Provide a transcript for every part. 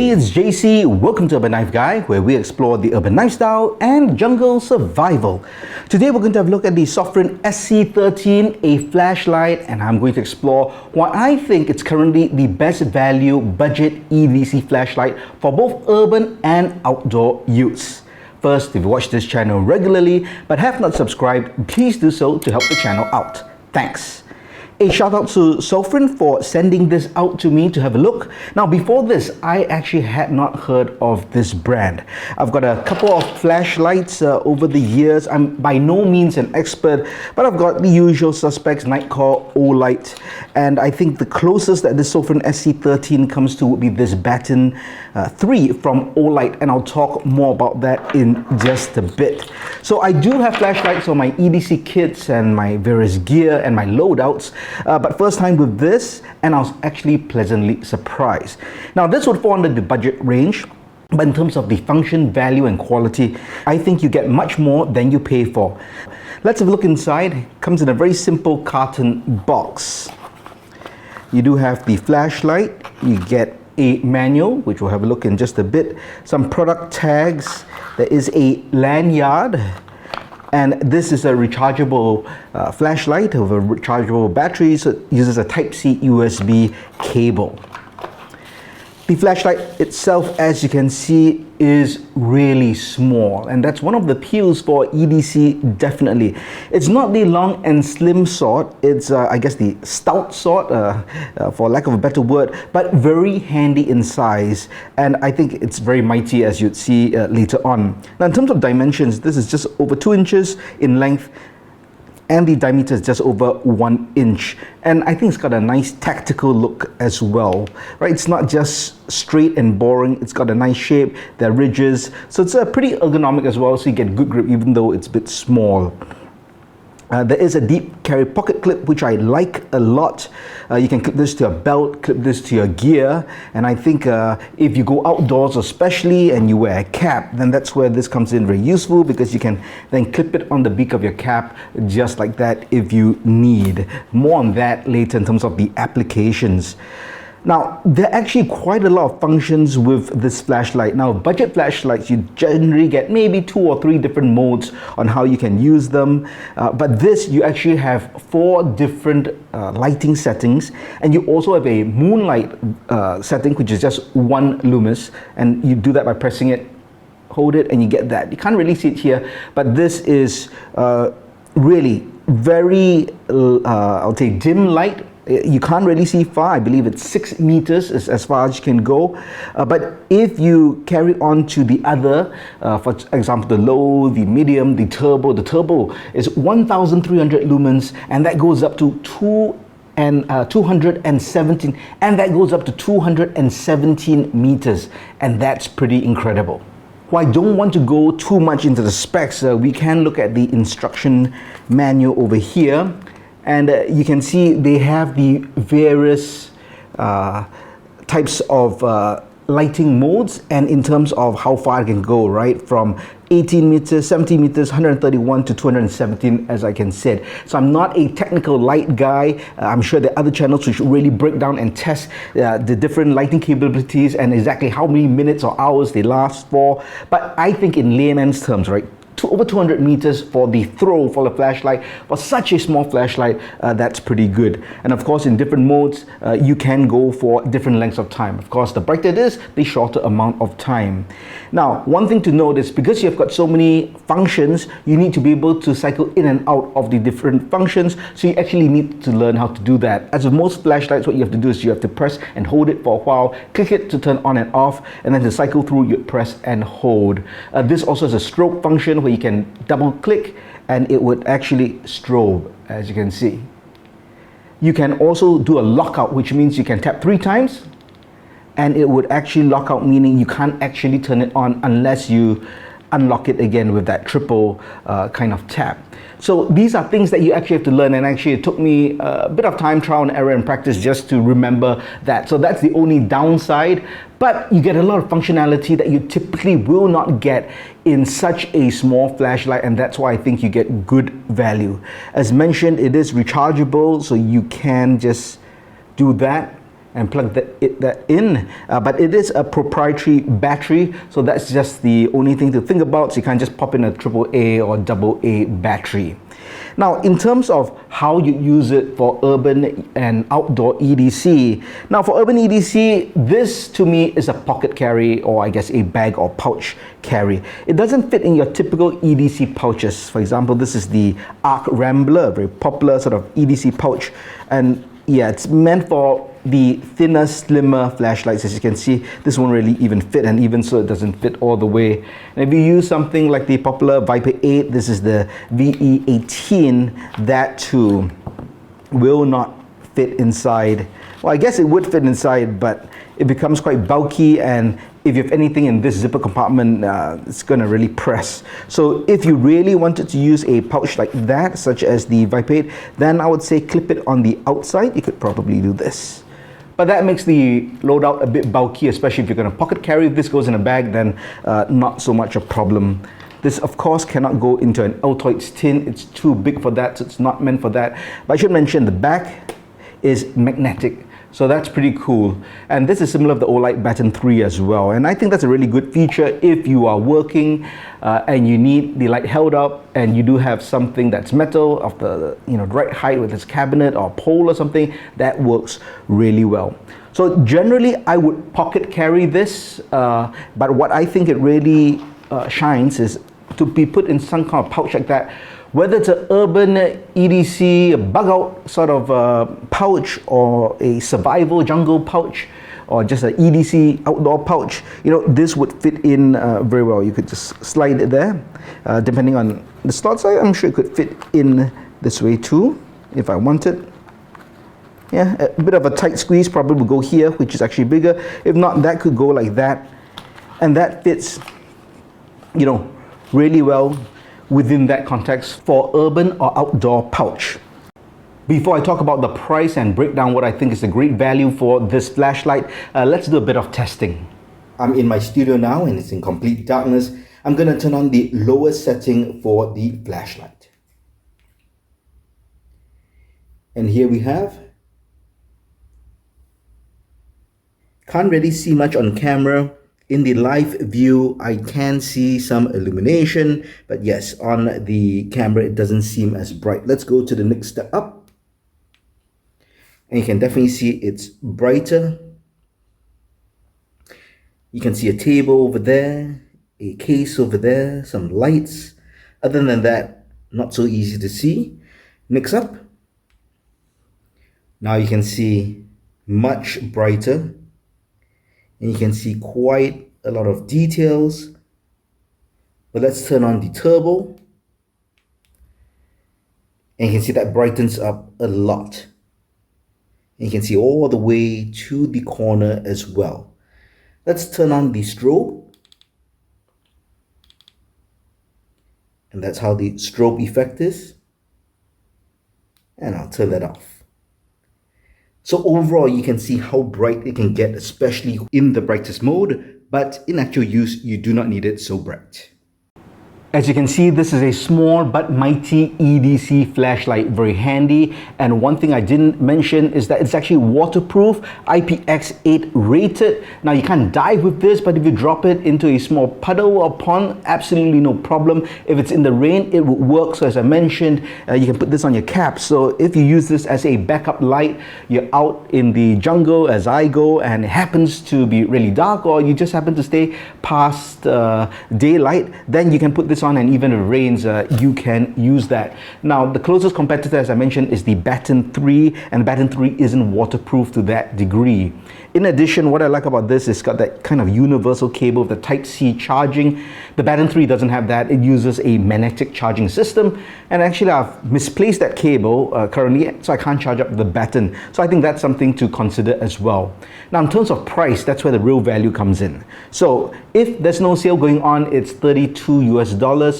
Hey, it's JC. Welcome to Urban Knife Guy, where we explore the urban lifestyle and jungle survival. Today we're going to have a look at the Sofrin SC13, a flashlight, and I'm going to explore why I think it's currently the best value budget EDC flashlight for both urban and outdoor use. First, if you watch this channel regularly but have not subscribed, please do so to help the channel out. Thanks. A shout out to Sofrin for sending this out to me to have a look. Now before this, I actually had not heard of this brand. I've got a couple of flashlights over the years. I'm by no means an expert, but I've got the usual suspects, Nitecore, Olight, and I think the closest that this Sofrin SC13 comes to would be this Baton 3 from Olight, and I'll talk more about that in just a bit. So I do have flashlights on my EDC kits and my various gear and my loadouts. But first time with this, and I was actually pleasantly surprised. Now this would fall under the budget range, but in terms of the function, value and quality, I think you get much more than you pay for. Let's have a look inside. It comes in a very simple carton box. You do have the flashlight, you get a manual, which we'll have a look in just a bit, some product tags, there is a lanyard, and this is a rechargeable flashlight with a rechargeable battery, so it uses a Type-C USB cable. The flashlight itself, as you can see, is really small, and that's one of the appeals for EDC, definitely. It's not the long and slim sort, it's I guess the stout sort, for lack of a better word, but very handy in size, and I think it's very mighty, as you'd see later on. Now in terms of dimensions, this is just over 2 inches in length, and the diameter is just over 1 inch, and I think it's got a nice tactical look as well, right? It's not just straight and boring, it's got a nice shape, there are ridges, so it's pretty ergonomic as well, so you get good grip even though it's a bit small. There is a deep carry pocket clip, which I like a lot. You can clip this to your belt, clip this to your gear, and I think if you go outdoors especially and you wear a cap, then that's where this comes in very useful, because you can then clip it on the beak of your cap just like that if you need. More on that later in terms of the applications. Now, there are actually quite a lot of functions with this flashlight. Now, budget flashlights, you generally get maybe 2 or 3 different modes on how you can use them. But this, you actually have 4 different lighting settings. And you also have a moonlight setting, which is just 1 Loomis. And you do that by pressing it, hold it, and you get that. You can't really see it here, but this is really very, I'll say, dim light. You can't really see far. I believe it's 6 meters is as far as you can go. But if you carry on to the other, for example, the low, the medium, the turbo is 1,300 lumens, and that goes up to 217, and that goes up to 217 meters, and that's pretty incredible. Well, I don't want to go too much into the specs. We can look at the instruction manual over here. And you can see they have the various types of lighting modes, and in terms of how far it can go, right? From 18 meters, 70 meters, 131 to 217, as I can said. So I'm not a technical light guy. I'm sure there are other channels which really break down and test the different lighting capabilities and exactly how many minutes or hours they last for. But I think in layman's terms, right? Over 200 meters for the throw for the flashlight. For such a small flashlight, that's pretty good. And of course, in different modes, you can go for different lengths of time. Of course, the brighter it is, the shorter amount of time. Now, one thing to note is because you've got so many functions, you need to be able to cycle in and out of the different functions. So you actually need to learn how to do that. As with most flashlights, what you have to do is you have to press and hold it for a while, click it to turn on and off, and then to cycle through, you press and hold. This also has a strobe function where you can double click and it would actually strobe, as you can see. You can also do a lockout, which means you can tap 3 times and it would actually lock out, meaning you can't actually turn it on unless you unlock it again with that triple kind of tap. So these are things that you actually have to learn, and actually it took me a bit of time, trial and error and practice just to remember that. So that's the only downside, but you get a lot of functionality that you typically will not get in such a small flashlight, and that's why I think you get good value. As mentioned, it is rechargeable, so you can just do that and plug that in, but it is a proprietary battery, so that's just the only thing to think about. So you can't just pop in a AAA or AA battery. Now, in terms of how you use it for urban and outdoor EDC, now for urban EDC, this to me is a pocket carry, or I guess a bag or pouch carry. It doesn't fit in your typical EDC pouches. For example, this is the Arc Rambler, a very popular sort of EDC pouch, and yeah, it's meant for the thinner, slimmer flashlights. As you can see, this won't really even fit, and even so, it doesn't fit all the way. And if you use something like the popular Viper 8, this is the VE18, that too will not fit inside. Well, I guess it would fit inside, but it becomes quite bulky, and if you have anything in this zipper compartment, it's going to really press. So if you really wanted to use a pouch like that, such as the Viper 8, then I would say clip it on the outside. You could probably do this. But that makes the loadout a bit bulky, especially if you're going to pocket carry. If this goes in a bag, then not so much a problem. This, of course, cannot go into an Altoids tin. It's too big for that, so it's not meant for that. But I should mention the back is magnetic. So that's pretty cool. And this is similar to the Olight Baton 3 as well. And I think that's a really good feature if you are working and you need the light held up and you do have something that's metal of the right height with this cabinet or pole or something, that works really well. So generally I would pocket carry this, but what I think it really shines is to be put in some kind of pouch like that. Whether it's an urban EDC, a bug out sort of pouch, or a survival jungle pouch, or just an EDC outdoor pouch, this would fit in very well. You could just slide it there. Depending on the slots, I'm sure it could fit in this way too, if I wanted. Yeah, a bit of a tight squeeze probably would go here, which is actually bigger. If not, that could go like that. And that fits, really well within that context for urban or outdoor pouch. Before I talk about the price and break down what I think is a great value for this flashlight, let's do a bit of testing. I'm in my studio now and it's in complete darkness. I'm going to turn on the lowest setting for the flashlight. And here we have. Can't really see much on camera. In the live view, I can see some illumination, but yes, on the camera, it doesn't seem as bright. Let's go to the next step up. And you can definitely see it's brighter. You can see a table over there, a case over there, some lights. Other than that, not so easy to see. Next up. Now you can see much brighter. And you can see quite a lot of details. But let's turn on the turbo. And you can see that brightens up a lot. And you can see all the way to the corner as well. Let's turn on the strobe. And that's how the strobe effect is. And I'll turn that off. So overall, you can see how bright it can get, especially in the brightest mode, but in actual use, you do not need it so bright. As you can see, this is a small but mighty EDC flashlight, very handy. And one thing I didn't mention is that it's actually waterproof, IPX8 rated. Now you can't dive with this, but if you drop it into a small puddle or pond, absolutely no problem. If it's in the rain, it would work. So as I mentioned, you can put this on your cap. So if you use this as a backup light, you're out in the jungle as I go, and it happens to be really dark, or you just happen to stay past daylight, then you can put this on, and even if it rains, you can use that. Now, the closest competitor, as I mentioned, is the Baton 3, and the Baton 3 isn't waterproof to that degree. In addition, what I like about this is it's got that kind of universal cable, the Type-C charging. The Baton 3 doesn't have that. It uses a magnetic charging system, and actually I've misplaced that cable currently, so I can't charge up the Baton. So I think that's something to consider as well. Now, in terms of price, that's where the real value comes in. So if there's no sale going on, it's $32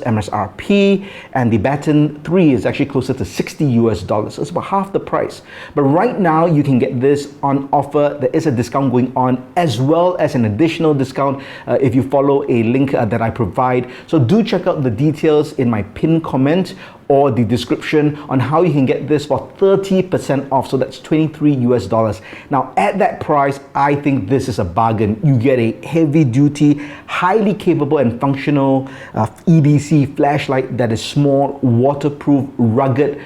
MSRP, and the Baton 3 is actually closer to $60. So it's about half the price. But right now, you can get this on offer. There is a discount going on, as well as an additional discount if you follow a link that I provide. So do check out the details in my pinned comment, or the description on how you can get this for 30% off. So that's $23 US. Now at that price, I think this is a bargain. You get a heavy duty, highly capable and functional EDC flashlight that is small, waterproof, rugged,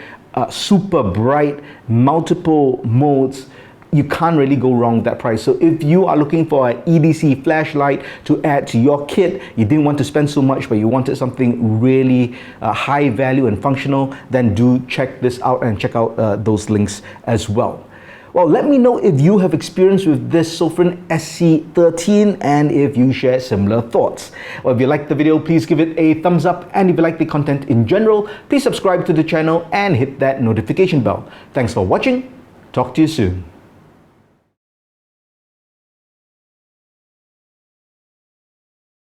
super bright, multiple modes. You can't really go wrong with that price. So if you are looking for an EDC flashlight to add to your kit, you didn't want to spend so much, but you wanted something really high value and functional, then do check this out and check out those links as well. Well, let me know if you have experience with this Sofren SC13 and if you share similar thoughts. Well, if you liked the video, please give it a thumbs up, and if you like the content in general, please subscribe to the channel and hit that notification bell. Thanks for watching. Talk to you soon.